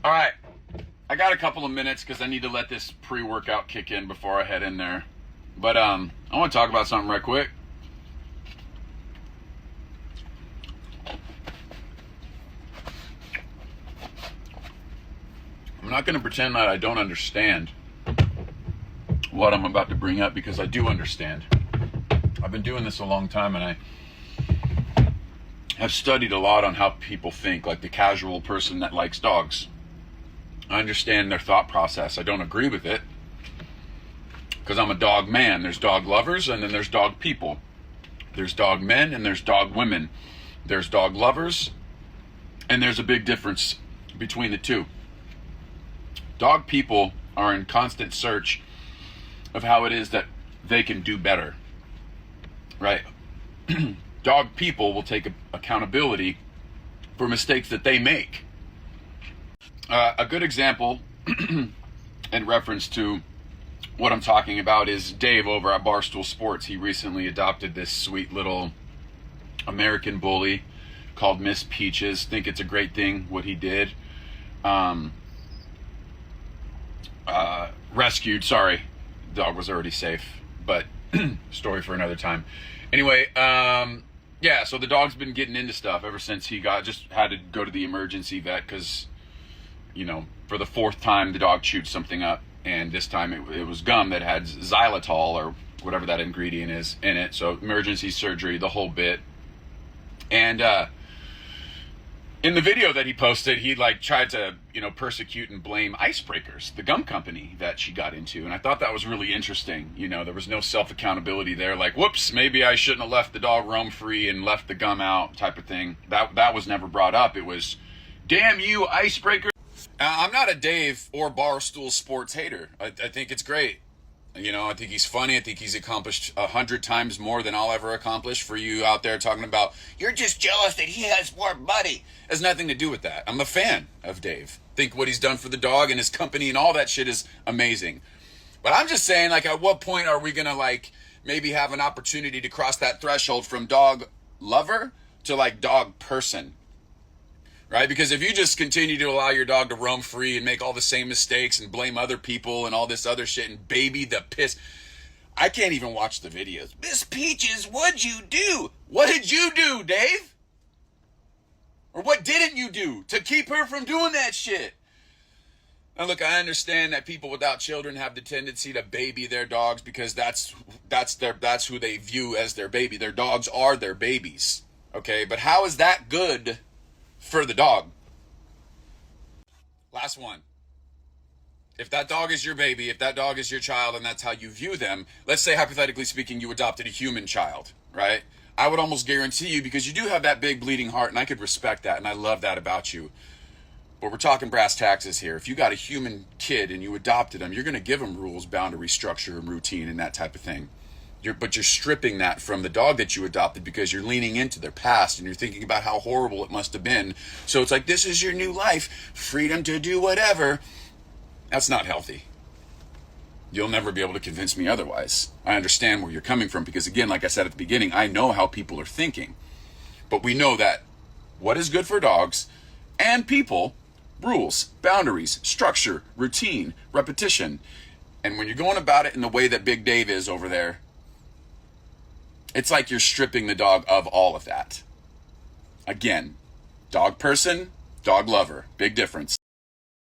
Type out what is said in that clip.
All right, I got a couple of minutes because I need to let this pre-workout kick in before I head in there. But I want to talk about something right quick. I'm not going to pretend that I don't understand what I'm about to bring up, because I do understand. I've been doing this a long time, and I have studied a lot on how people think, like the casual person that likes dogs. I understand their thought process. I don't agree with it, because I'm a dog man. There's dog lovers, and then there's dog people. There's dog men, and there's dog women. There's dog lovers, and there's a big difference between the two. Dog people are in constant search of how it is that they can do better, right? Dog people will take accountability for mistakes that they make. A good example in reference to what I'm talking about is Dave over at Barstool Sports. He recently adopted this sweet little American bully called Miss Peaches. Think it's a great thing what he did. Rescued, sorry. Dog was already safe, but story for another time. Anyway, yeah, so the dog's been getting into stuff ever since he just had to go to the emergency vet because, for the fourth time the dog chewed something up, and this time it was gum that had xylitol or whatever that ingredient is in it. So emergency surgery, the whole bit. And in the video that he posted, he tried to, persecute and blame Icebreakers, the gum company that she got into. And I thought that was really interesting. There was no self-accountability there. Like, whoops, maybe I shouldn't have left the dog roam free and left the gum out type of thing. That was never brought up. It was, damn you, Icebreaker. I'm not a Dave or Barstool Sports hater. I think it's great. I think he's funny. I think he's accomplished 100 times more than I'll ever accomplish. For you out there talking about, you're just jealous that he has more money. It has nothing to do with that. I'm a fan of Dave. Think what he's done for the dog and his company and all that shit is amazing. But I'm just saying, at what point are we going to, maybe have an opportunity to cross that threshold from dog lover to, dog person? Right? Because if you just continue to allow your dog to roam free and make all the same mistakes and blame other people and all this other shit and baby the piss, I can't even watch the videos. Miss Peaches, what'd you do? What did you do, Dave? Or what didn't you do to keep her from doing that shit? Now look, I understand that people without children have the tendency to baby their dogs because that's who they view as their baby. Their dogs are their babies. Okay, but how is that good for the dog? Last one. If that dog is your baby, if that dog is your child, and that's how you view them, let's say hypothetically speaking you adopted a human child, right? I would almost guarantee you, because you do have that big bleeding heart, and I could respect that, and I love that about you. But we're talking brass taxes here. If you got a human kid and you adopted him, you're going to give him rules, boundary, structure, and routine, and that type of thing. But you're stripping that from the dog that you adopted because you're leaning into their past and you're thinking about how horrible it must have been. So it's like, this is your new life, freedom to do whatever. That's not healthy. You'll never be able to convince me otherwise. I understand where you're coming from because, again, like I said at the beginning, I know how people are thinking. But we know that what is good for dogs and people, rules, boundaries, structure, routine, repetition. And when you're going about it in the way that Big Dave is over there, it's like you're stripping the dog of all of that. Again, dog person, dog lover, big difference.